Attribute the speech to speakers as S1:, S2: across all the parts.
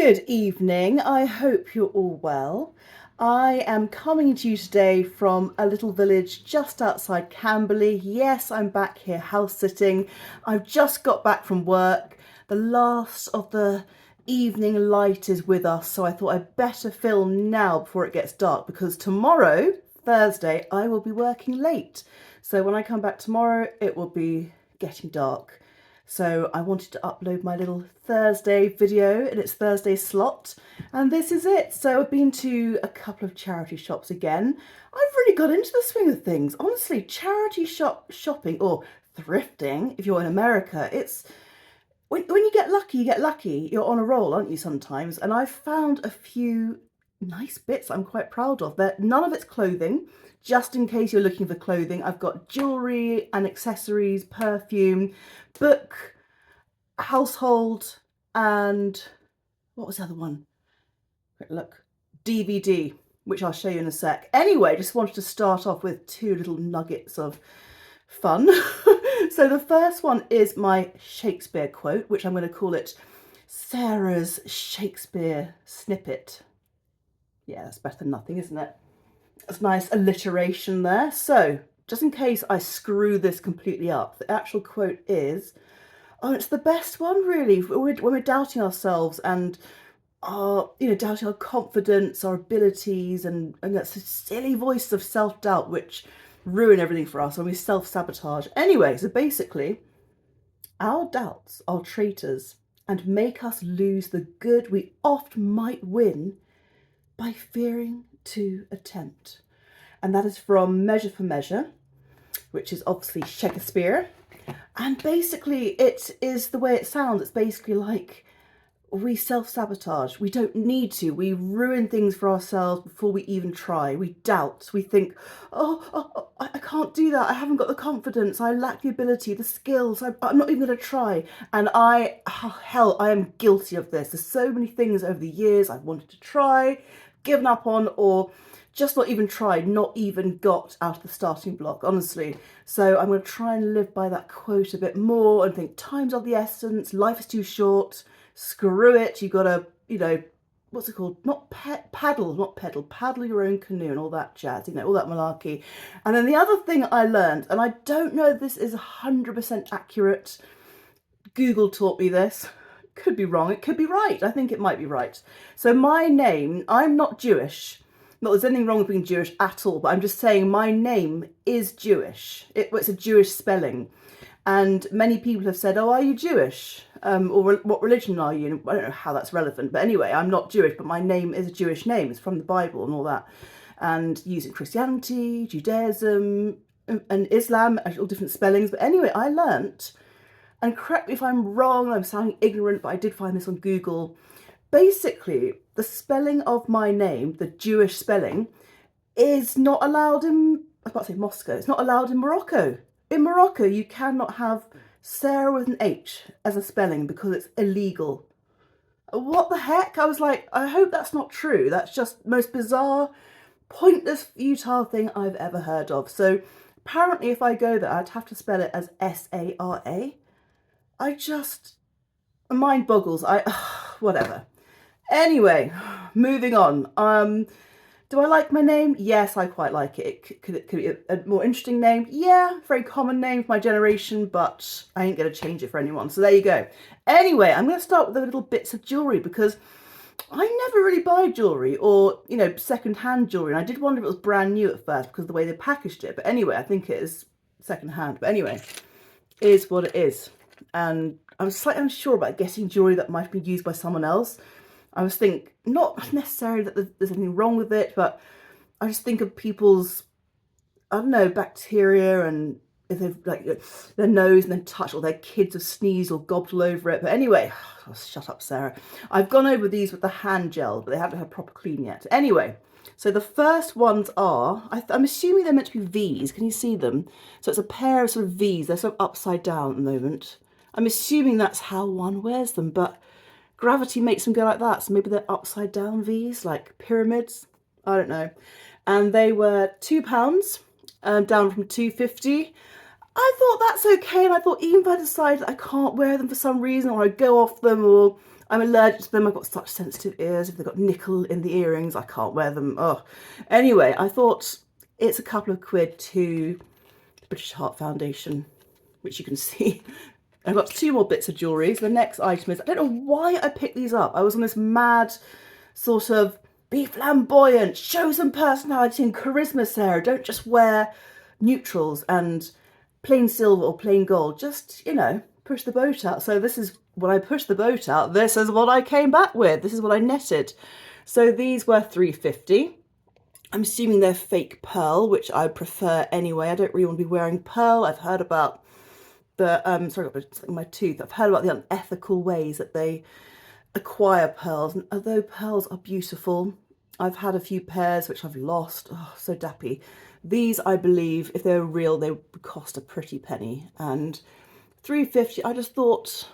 S1: Good evening. I hope you're all well. I am coming to you today from a little village just outside Camberley. Yes, I'm back here house sitting. I've just got back from work. The last of the evening light is with us, so I thought I'd better film now before it gets dark, because tomorrow, Thursday, I will be working late. So when I come back tomorrow, it will be getting dark. So I wanted to upload my little Thursday video in its Thursday slot, and this is it. So I've been to a couple of charity shops again. I've really got into the swing of things. Honestly, charity shopping, or thrifting if you're in America, it's when you get lucky, you get lucky. You're on a roll, aren't you, sometimes? And I've found a few nice bits I'm quite proud of. None of it's clothing. Just in case you're looking for clothing, I've got jewellery and accessories, perfume, book, household, and what was the other one? Quick look. DVD, which I'll show you in a sec. Anyway, just wanted to start off with two little nuggets of fun. So the first one is my Shakespeare quote, which I'm going to call it Sarah's Shakespeare snippet. Yeah, that's better than nothing, isn't it? That's nice alliteration there. So just in case I screw this completely up, the actual quote is, oh, it's the best one really when we're doubting ourselves and doubting our confidence, our abilities, and that's a silly voice of self-doubt which ruin everything for us when we self-sabotage. Anyway, so basically, our doubts are traitors and make us lose the good we oft might win by fearing to attempt. And that is from Measure for Measure, which is obviously Shakespeare. And basically it is the way it sounds. It's basically like we self-sabotage. We don't need to. We ruin things for ourselves before we even try. We doubt. We think, I can't do that. I haven't got the confidence. I lack the ability, the skills. I'm not even going to try. And I am guilty of this. There's so many things over the years I've wanted to try, given up on, or just not even tried, not even got out of the starting block, honestly. So I'm going to try and live by that quote a bit more and think time's of the essence, life is too short, screw it, you gotta, what's it called? Paddle your own canoe and all that jazz, all that malarkey. And then the other thing I learned, and I don't know if this is 100% accurate, Google taught me this, could be wrong, it could be right, I think it might be right. So my name, I'm not Jewish. Not there's anything wrong with being Jewish at all, but I'm just saying my name is Jewish. It's a Jewish spelling. And many people have said, oh, are you Jewish? Or what religion are you? I don't know how that's relevant. But anyway, I'm not Jewish, but my name is a Jewish name. It's from the Bible and all that. And using Christianity, Judaism, and Islam, all different spellings. But anyway, I learnt, and correct me if I'm wrong, I'm sounding ignorant, but I did find this on Google. Basically, the spelling of my name, the Jewish spelling, is not allowed in, I was about to say Moscow, it's not allowed in Morocco. In Morocco, you cannot have Sarah with an H as a spelling because it's illegal. What the heck? I was like, I hope that's not true. That's just the most bizarre, pointless, futile thing I've ever heard of. So apparently if I go there, I'd have to spell it as S-A-R-A. Mind boggles. Whatever. Anyway, moving on. Do I like my name? Yes, I quite like it. Could it be a more interesting name? Yeah, very common name for my generation, but I ain't going to change it for anyone. So there you go. Anyway, I'm going to start with the little bits of jewellery because I never really buy jewellery or, second-hand jewellery. And I did wonder if it was brand new at first because of the way they packaged it. But anyway, I think it is second-hand. But anyway, it is what it is. And I was slightly unsure about getting jewellery that might have been used by someone else. I was thinking, not necessarily that there's anything wrong with it, but I just think of people's, I don't know, bacteria, and if they've their nose and then touched, or their kids have sneezed or gobbled all over it. But anyway, oh, shut up, Sarah. I've gone over these with the hand gel, but they haven't had proper clean yet. Anyway, so the first ones are, I'm assuming they're meant to be V's. Can you see them? So it's a pair of sort of V's. They're sort of upside down at the moment. I'm assuming that's how one wears them, but gravity makes them go like that, so maybe they're upside down V's, like pyramids. I don't know. And they were £2, down from £2.50. I thought that's okay, and I thought even if I decide that I can't wear them for some reason, or I go off them, or I'm allergic to them. I've got such sensitive ears. If they've got nickel in the earrings, I can't wear them. Oh, anyway, I thought it's a couple of quid to the British Heart Foundation, which you can see. I've got 2 more bits of jewellery. So the next item is, I don't know why I picked these up. I was on this mad sort of be flamboyant, show some personality and charisma, Sarah. Don't just wear neutrals and plain silver or plain gold. Just, you know, push the boat out. So this is, when I pushed the boat out, this is what I came back with. This is what I netted. So these were £3.50. I'm assuming they're fake pearl, which I prefer anyway. I don't really want to be wearing pearl. I've heard about the, sorry, I've got something in my tooth. I've heard about the unethical ways that they acquire pearls. And although pearls are beautiful, I've had a few pairs which I've lost. Oh, so dappy. These, I believe, if they were real, they would cost a pretty penny. And £3.50,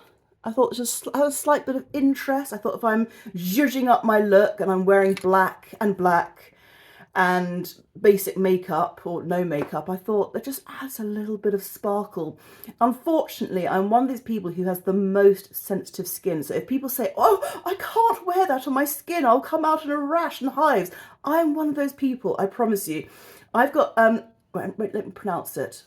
S1: I thought just I had a slight bit of interest. I thought if I'm zhuzhing up my look and I'm wearing black and basic makeup or no makeup, I thought that just adds a little bit of sparkle. Unfortunately, I'm one of these people who has the most sensitive skin. So if people say, oh, I can't wear that on my skin, I'll come out in a rash and hives. I'm one of those people, I promise you. I've got, wait, let me pronounce it.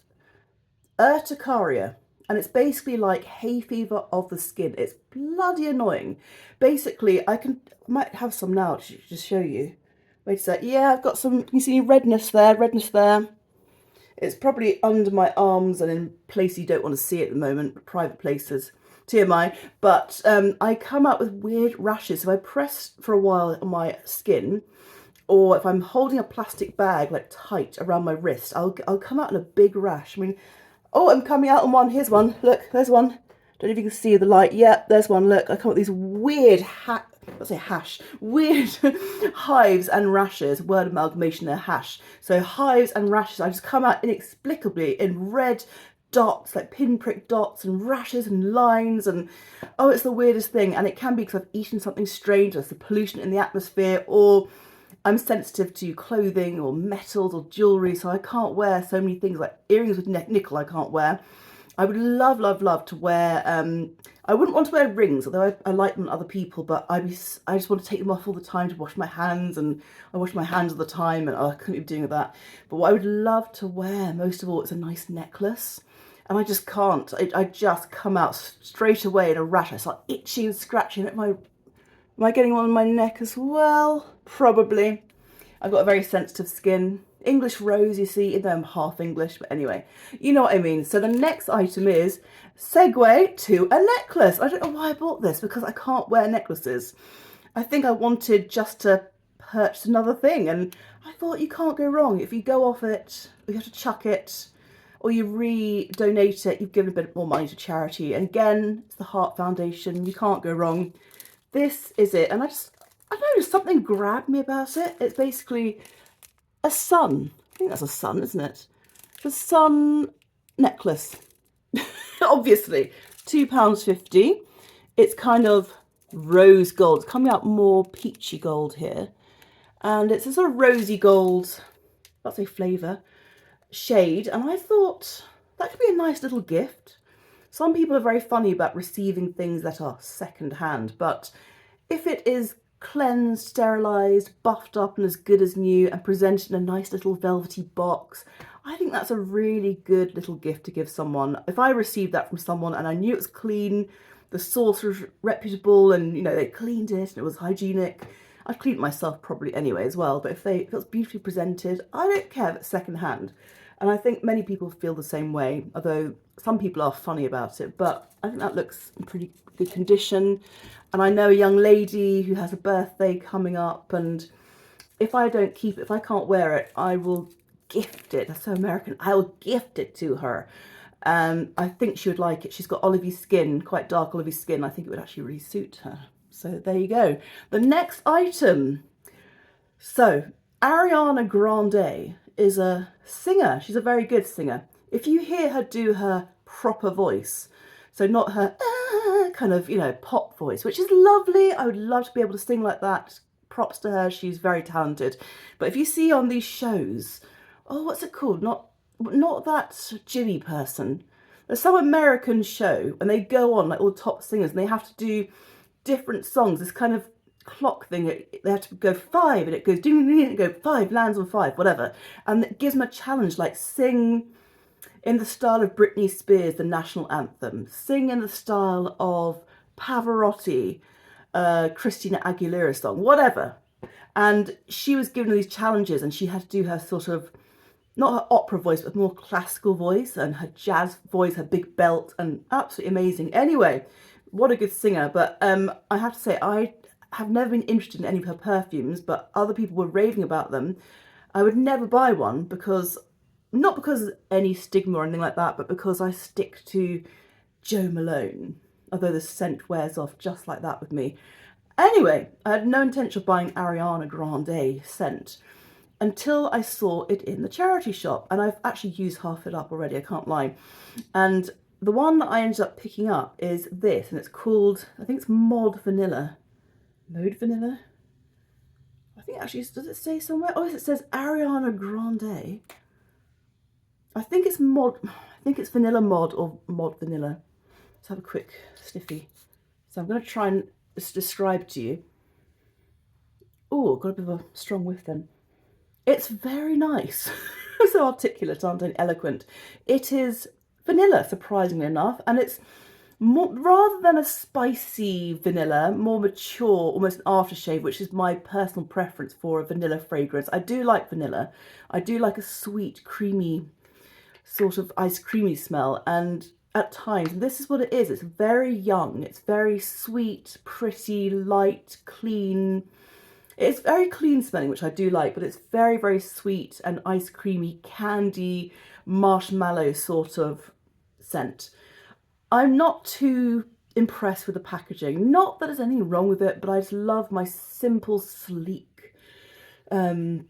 S1: Urticaria. And it's basically like hay fever of the skin. It's bloody annoying. Basically, I might have some now to just show you. Wait a sec. Yeah, I've got some, can you see redness there, redness there? It's probably under my arms and in places you don't want to see at the moment, private places. TMI. But I come out with weird rashes. If I press for a while on my skin, or if I'm holding a plastic bag like tight around my wrist, I'll come out in a big rash. I mean, oh, I'm coming out on one. Here's one. Look, there's one. Don't know if you can see the light. Yeah, there's one. Look, I come up with these weird weird hives and rashes. Word amalgamation there, hash. So hives and rashes. I just come out inexplicably in red dots, like pinprick dots and rashes and lines, and oh, it's the weirdest thing. And it can be because I've eaten something strange, there's the pollution in the atmosphere, or I'm sensitive to clothing or metals or jewellery, so I can't wear so many things like earrings with nickel I can't wear. I would love, love, love to wear, I wouldn't want to wear rings, although I like them on other people, but I just want to take them off all the time to wash my hands, and I wash my hands all the time, and oh, I couldn't be doing that. But what I would love to wear, most of all, is a nice necklace. And I just can't. I just come out straight away in a rash. I start itching and scratching. Am I getting one on my neck as well? Probably. I've got a very sensitive skin. English rose, you see, even though I'm half English, but anyway, you know what I mean. So the next item is segue to a necklace. I don't know why I bought this, because I can't wear necklaces. I think I wanted just to purchase another thing, and I thought you can't go wrong. If you go off it, you have to chuck it, or you re-donate it, you've given a bit more money to charity. And again, it's the Heart Foundation, you can't go wrong. This is it, and I don't know, something grabbed me about it. It's basically a sun. I think that's a sun, isn't it? The sun necklace. Obviously, £2.50. It's kind of rose gold. It's coming out more peachy gold here. And it's a sort of rosy gold, let's say flavour, shade. And I thought that could be a nice little gift. Some people are very funny about receiving things that are second hand, but if it is cleansed, sterilised, buffed up and as good as new and presented in a nice little velvety box, I think that's a really good little gift to give someone. If I received that from someone and I knew it was clean, the source was reputable, and you know they cleaned it and it was hygienic, I'd clean it myself probably anyway as well, but if it was beautifully presented, I don't care if it's second hand. And I think many people feel the same way, although some people are funny about it, but I think that looks in pretty good condition. And I know a young lady who has a birthday coming up, and if I don't keep it, if I can't wear it, I will gift it. That's so American. I will gift it to her. I think she would like it. She's got olivey skin, quite dark olivey skin. I think it would actually really suit her. So there you go. The next item. So Ariana Grande is a singer. She's a very good singer. If you hear her do her proper voice, so not her kind of, you know, pop voice, which is lovely. I would love to be able to sing like that. Props to her. She's very talented. But if you see on these shows, oh, what's it called? Not that Jimmy person. There's some American show and they go on like all the top singers and they have to do different songs, this kind of clock thing. They have to go 5 and it goes ding, ding, ding, and go 5, lands on 5, whatever. And it gives them a challenge, like sing in the style of Britney Spears, the national anthem, sing in the style of Pavarotti, Christina Aguilera song, whatever. And she was given these challenges and she had to do her sort of, not her opera voice, but more classical voice and her jazz voice, her big belt, and absolutely amazing. Anyway, what a good singer. But I have to say, I have never been interested in any of her perfumes, but other people were raving about them. I would never buy one because, not because of any stigma or anything like that, but because I stick to Jo Malone, although the scent wears off just like that with me. Anyway, I had no intention of buying Ariana Grande scent until I saw it in the charity shop, and I've actually used half it up already, I can't lie. And the one that I ended up picking up is this, and it's called, I think it's Mod Vanilla. Mode Vanilla? I think actually, does it say somewhere? Oh, it says Ariana Grande. I think it's Vanilla Mod or Mod Vanilla. Let's have a quick sniffy. So I'm going to try and describe to you. Oh, got a bit of a strong whiff then. It's very nice. So articulate, aren't I? Eloquent. It is vanilla, surprisingly enough, and it's more, rather than a spicy vanilla, more mature, almost an aftershave, which is my personal preference for a vanilla fragrance. I do like vanilla. I do like a sweet, creamy, sort of ice creamy smell, and at times, this is what it is. It's very young. It's very sweet, pretty, light, clean. It's very clean smelling, which I do like, but it's very, very sweet and ice creamy, candy, marshmallow sort of scent. I'm not too impressed with the packaging. Not that there's anything wrong with it, but I just love my simple, sleek, the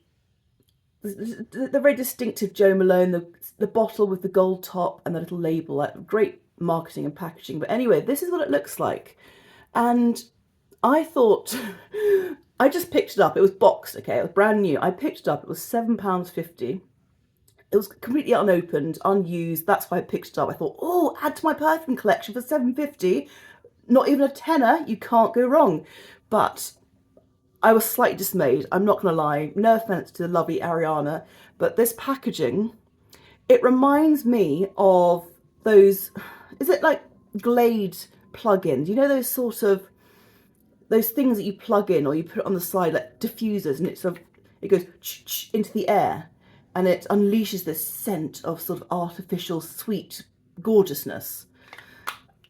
S1: very distinctive Jo Malone, the bottle with the gold top and the little label. Like, great marketing and packaging. But anyway, this is what it looks like. And I thought, I just picked it up. It was boxed, okay? It was brand new. I picked it up. It was £7.50. It was completely unopened, unused. That's why I picked it up. I thought, oh, add to my perfume collection for £7.50. Not even a tenner. You can't go wrong. But I was slightly dismayed. I'm not going to lie. No offense to the lovely Ariana, but this packaging, it reminds me of those, is it like Glade plug-ins? You know, those sort of, those things that you plug in or you put on the side, like diffusers, and it sort of, it goes into the air and it unleashes this scent of sort of artificial sweet gorgeousness.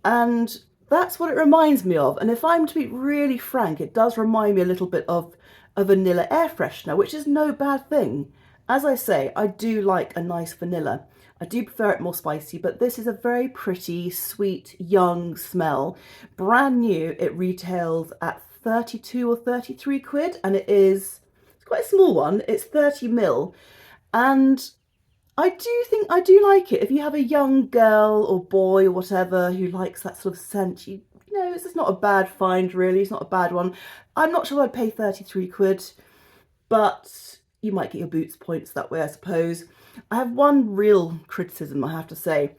S1: And that's what it reminds me of. And if I'm to be really frank, it does remind me a little bit of a vanilla air freshener, which is no bad thing. As I say, I do like a nice vanilla. I do prefer it more spicy, but this is a very pretty, sweet, young smell. Brand new. It retails at 32 or 33 quid, and it's quite a small one. It's 30 ml. And I do think I do like it. If you have a young girl or boy or whatever who likes that sort of scent, you know, it's just not a bad find, really. It's not a bad one. I'm not sure I'd pay 33 quid, but you might get your boots points that way, I suppose. I have one real criticism, I have to say.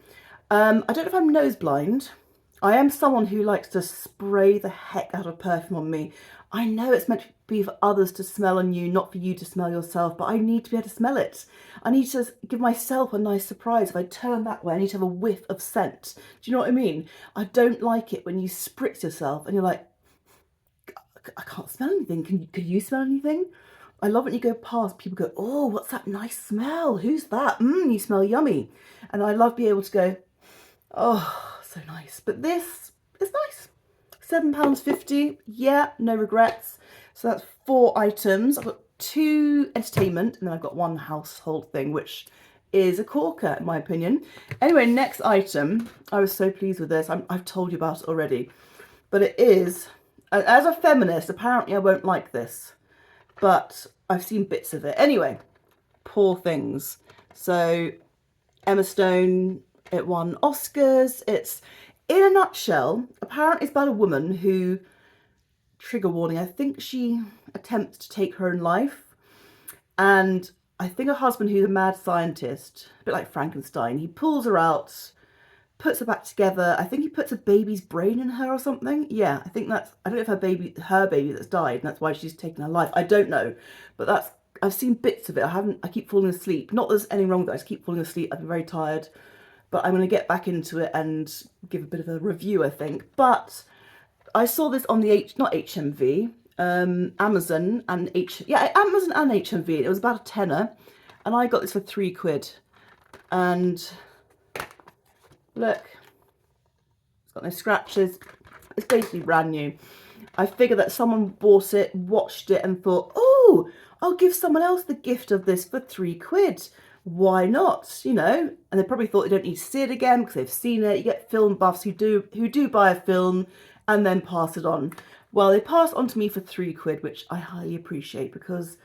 S1: I don't know if I'm nose blind. I am someone who likes to spray the heck out of perfume on me. I know it's meant to be for others to smell on you, not for you to smell yourself, but I need to be able to smell it. I need to give myself a nice surprise. If I turn that way, I need to have a whiff of scent. Do you know what I mean? I don't like it when you spritz yourself and you're like, I can't smell anything. Can you smell anything? I love when you go past, people go, oh, what's that nice smell? Who's that? You smell yummy. And I love being able to go, oh, so nice. But this is nice. £7.50. Yeah, no regrets. So that's 4 items. I've got 2 entertainment, and then I've got 1 household thing, which is a corker, in my opinion. Anyway, next item. I was so pleased with this. I've told you about it already. But it is, as a feminist, apparently I won't like this. But I've seen bits of it. Anyway, Poor Things. So Emma Stone, it won Oscars. It's, in a nutshell, apparently it's about a woman who, trigger warning, I think she attempts to take her own life. And I think her husband, who's a mad scientist, a bit like Frankenstein, he pulls her out, puts her back together. I think he puts a baby's brain in her or something. Yeah, I think that's, I don't know if her baby that's died, and that's why she's taken her life. I don't know, but that's, I've seen bits of it. I keep falling asleep. Not that there's anything wrong with it, I just keep falling asleep. I've been very tired, but I'm going to get back into it and give a bit of a review, I think. But I saw this on the not HMV, Amazon and Amazon and HMV. It was about a tenner, and I got this for £3. And look, it's got no scratches. It's basically brand new. I figured that someone bought it, watched it, and thought, oh, I'll give someone else the gift of this for £3. Why not? You know, and they probably thought they don't need to see it again because they've seen it. You get film buffs who do buy a film and then pass it on. Well, they passed on to me for £3, which I highly appreciate, because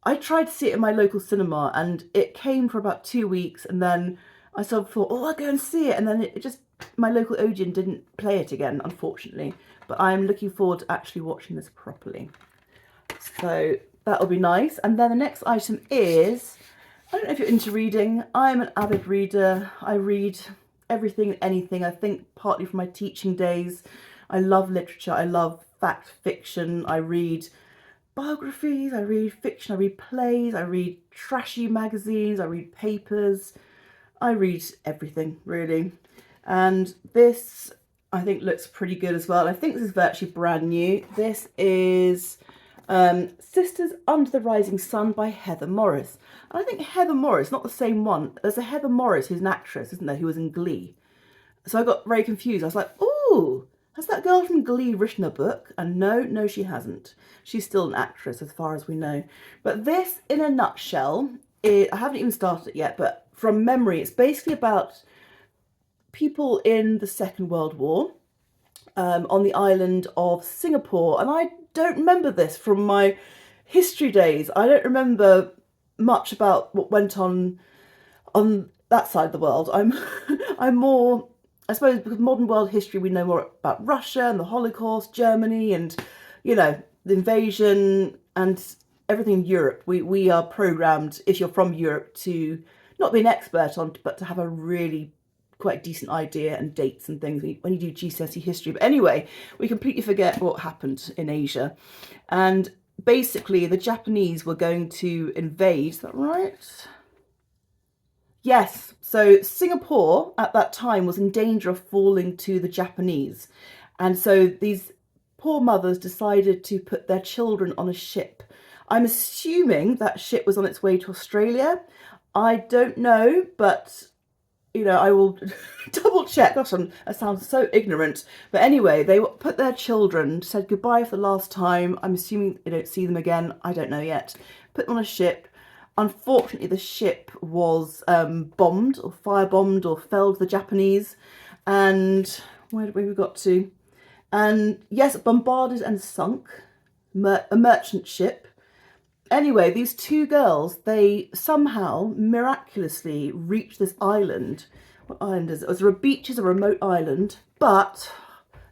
S1: I tried to see it in my local cinema and it came for about 2 weeks, and then I sort of thought, oh, I'll go and see it, and then it just, my local Odeon didn't play it again, unfortunately. But I'm looking forward to actually watching this properly. So that'll be nice. And then the next item is, I don't know if you're into reading. I'm an avid reader. I read everything and anything. I think partly from my teaching days. I love literature. I love fact fiction. I read biographies, I read fiction, I read plays, I read trashy magazines, I read papers. I read everything, really. And this, I think, looks pretty good as well. I think this is virtually brand new. This is Sisters Under the Rising Sun by Heather Morris. And I think Heather Morris, not the same one. There's a Heather Morris who's an actress, isn't there, who was in Glee. So I got very confused. I was like, ooh, has that girl from Glee written a book? And no, she hasn't. She's still an actress as far as we know. But this, in a nutshell, I haven't even started it yet, but from memory, it's basically about people in the Second World War on the island of Singapore. And I don't remember this from my history days. I don't remember much about what went on that side of the world. I'm more, I suppose, because modern world history, we know more about Russia and the Holocaust, Germany, and, you know, the invasion and everything in Europe. We are programmed, if you're from Europe, to not be an expert on, but to have a really quite decent idea and dates and things when you do GCSE history. But anyway, we completely forget what happened in Asia. And basically, the Japanese were going to invade. Is that right? Yes. So Singapore at that time was in danger of falling to the Japanese. And so these poor mothers decided to put their children on a ship. I'm assuming that ship was on its way to Australia. I don't know, but, you know, I will double check. Gosh, I sound so ignorant. But anyway, they put their children, said goodbye for the last time. I'm assuming they don't see them again. I don't know yet. Put them on a ship. Unfortunately, the ship was bombed or firebombed or felled the Japanese. And where did we got to? And yes, bombarded and sunk a merchant ship. Anyway, these two girls, they somehow miraculously reached this island. What island is it? It was beaches, a remote island, but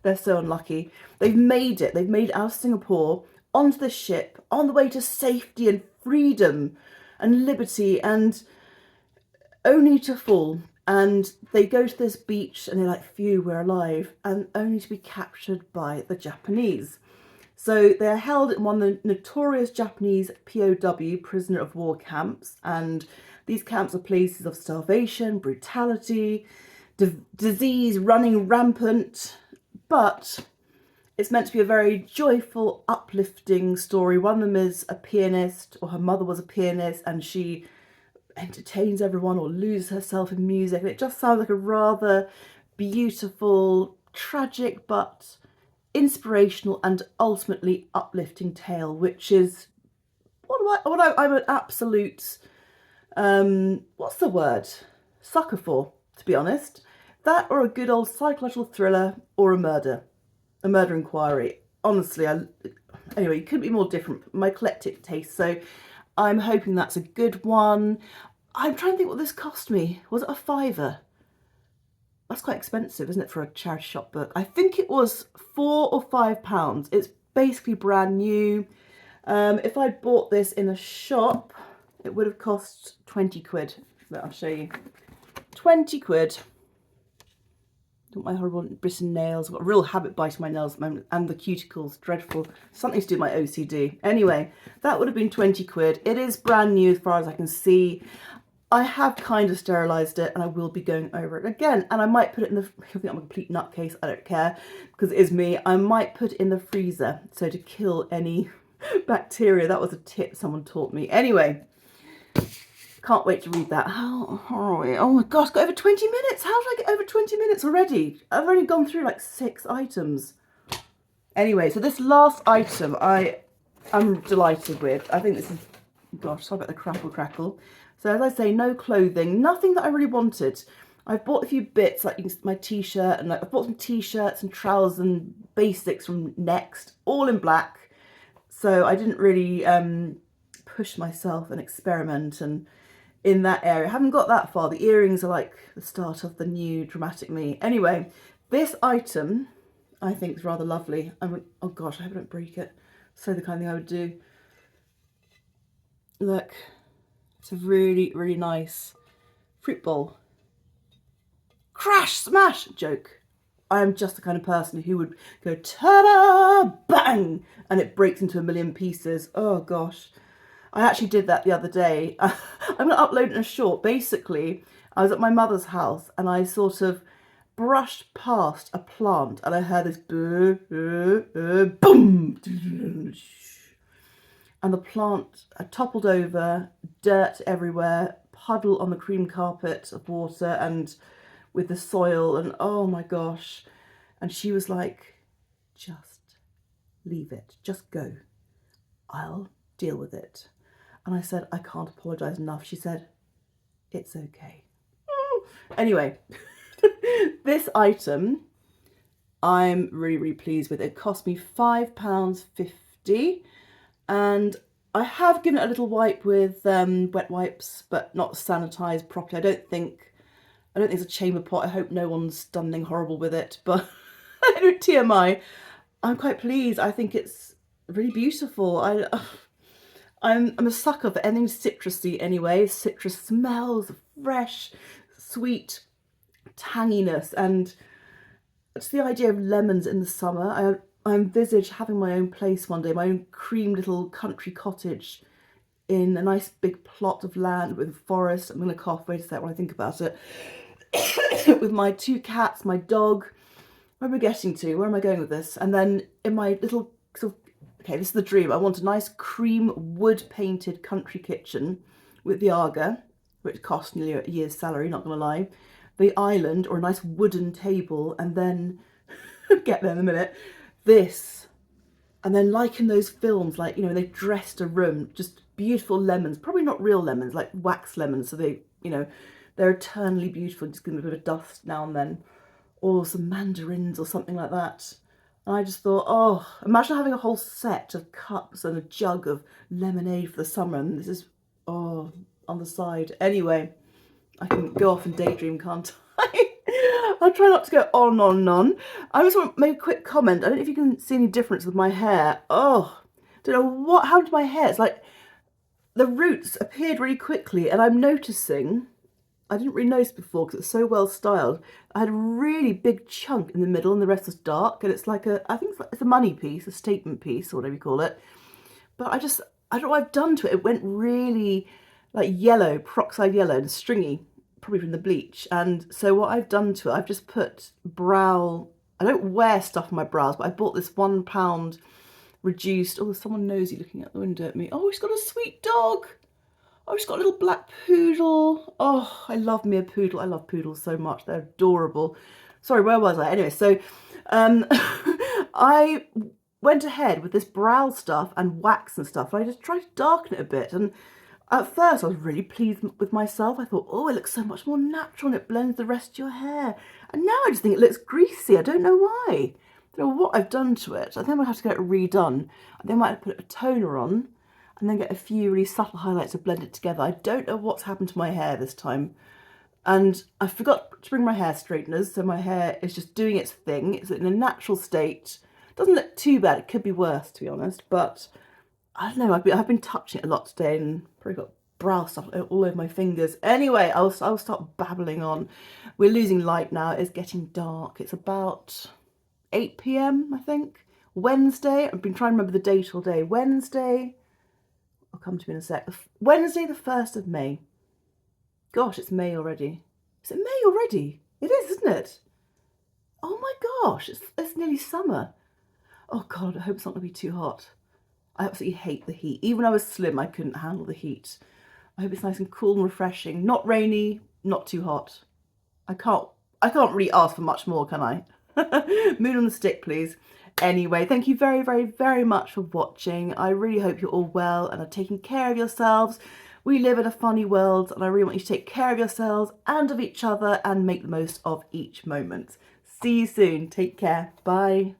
S1: they're so unlucky. They've made it. They've made it out of Singapore onto the ship, on the way to safety and freedom and liberty, and only to fall. And they go to this beach and they're like, phew, we're alive, and only to be captured by the Japanese. So they're held in one of the notorious Japanese POW, prisoner of war camps. And these camps are places of starvation, brutality, disease running rampant. But it's meant to be a very joyful, uplifting story. One of them is a pianist, or her mother was a pianist, and she entertains everyone or loses herself in music. And it just sounds like a rather beautiful, tragic, but inspirational and ultimately uplifting tale, which is I'm an absolute what's the word, sucker for, to be honest. That or a good old psychological thriller or a murder inquiry. Honestly, anyway, you couldn't be more different. My eclectic taste, so I'm hoping that's a good one. I'm trying to think what this cost me. Was it a £5? That's quite expensive, isn't it, for a charity shop book? I think it was £4 or £5. It's basically brand new. If I'd bought this in a shop, it would have cost £20. But I'll show you. £20. Don't my horrible Britain nails. I've got a real habit biting my nails at the moment, and the cuticles. Dreadful. Something to do with my OCD. Anyway, that would have been 20 quid. It is brand new as far as I can see. I have kind of sterilised it, and I will be going over it again. And I might put it in the... I think I'm a complete nutcase. I don't care, because it is me. I might put it in the freezer, so to kill any bacteria. That was a tip someone taught me. Anyway, can't wait to read that. How are we? Oh my gosh, got over 20 minutes. How did I get over 20 minutes already? I've already gone through like 6 items. Anyway, so this last item I'm delighted with. I think this is... Gosh, sorry about the crackle. So as I say, no clothing, nothing that I really wanted. I've bought a few bits, like my t-shirt, and I've bought some t-shirts and trousers and basics from Next, all in black. So I didn't really push myself and experiment and in that area. I haven't got that far. The earrings are like the start of the new dramatic me. Anyway, this item I think is rather lovely. Oh gosh, I hope I don't break it. So the kind of thing I would do. Look. It's a really, really nice fruit bowl. Crash, smash, joke. I am just the kind of person who would go ta-da, bang, and it breaks into a million pieces. Oh gosh. I actually did that the other day. I'm going to upload it in a short. Basically, I was at my mother's house and I sort of brushed past a plant and I heard this boom. And the plant toppled over, dirt everywhere, puddle on the cream carpet of water and with the soil, and oh my gosh. And she was like, just leave it, just go. I'll deal with it. And I said, I can't apologise enough. She said, it's okay. Anyway, this item I'm really, really pleased with. It cost me £5.50. And I have given it a little wipe with wet wipes, but not sanitised properly. I don't think it's a chamber pot. I hope no one's done anything horrible with it. But TMI, I'm quite pleased. I think it's really beautiful. I'm a sucker for anything citrusy anyway. Citrus smells, fresh, sweet, tanginess, and it's the idea of lemons in the summer. I envisage having my own place one day, my own cream little country cottage in a nice big plot of land with a forest. I'm going to cough, wait a sec when I think about it. With my 2 cats, my dog. Where am I getting to? Where am I going with this? And then in my little sort of, okay, this is the dream. I want a nice cream wood painted country kitchen with the Aga, which cost nearly a year's salary, not going to lie. The island, or a nice wooden table, and then, get there in a minute, this, and then like in those films, like, you know, they've dressed a room, just beautiful lemons, probably not real lemons, like wax lemons, so they, you know, they're eternally beautiful, just give them a bit of dust now and then, or some mandarins or something like that. And I just thought, oh, imagine having a whole set of cups and a jug of lemonade for the summer, and this is, oh, on the side. Anyway, I can go off and daydream, can't I? I'll try not to go on. I just want to make a quick comment. I don't know if you can see any difference with my hair. Oh, don't know what happened to my hair. It's like the roots appeared really quickly, and I'm noticing, I didn't really notice before because it's so well styled, I had a really big chunk in the middle and the rest was dark, and it's like I think it's a money piece, a statement piece, or whatever you call it. But I don't know what I've done to it. It went really like yellow, peroxide yellow and stringy, probably from the bleach. And so what I've done to it, I've just put brow, I don't wear stuff on my brows, but I bought this £1 reduced, oh, there's someone nosy looking out the window at me. Oh, she's got a sweet dog. Oh, she's got a little black poodle. Oh, I love me a poodle. I love poodles so much. They're adorable. Sorry, where was I? Anyway, so I went ahead with this brow stuff and wax and stuff. And I just tried to darken it a bit. And at first, I was really pleased with myself. I thought, oh, it looks so much more natural and it blends the rest of your hair. And now I just think it looks greasy. I don't know why. I don't know what I've done to it. I think I'm going to have to get it redone. I then might have to put a toner on and then get a few really subtle highlights to blend it together. I don't know what's happened to my hair this time. And I forgot to bring my hair straighteners, so my hair is just doing its thing. It's in a natural state. Doesn't look too bad. It could be worse, to be honest. But I don't know, I've been touching it a lot today and probably got brow stuff all over my fingers. Anyway, I'll start babbling on. We're losing light now. It's getting dark. It's about 8 p.m. I think. Wednesday. I've been trying to remember the date all day. Wednesday. I'll come to me in a sec. Wednesday, the 1st of May. Gosh, it's May already. Is it May already? It is, isn't it? Oh my gosh, it's nearly summer. Oh God, I hope it's not going to be too hot. I absolutely hate the heat. Even when I was slim, I couldn't handle the heat. I hope it's nice and cool and refreshing. Not rainy, not too hot. I can't really ask for much more, can I? Moon on the stick, please. Anyway, thank you very, very, very much for watching. I really hope you're all well and are taking care of yourselves. We live in a funny world, and I really want you to take care of yourselves and of each other and make the most of each moment. See you soon. Take care. Bye.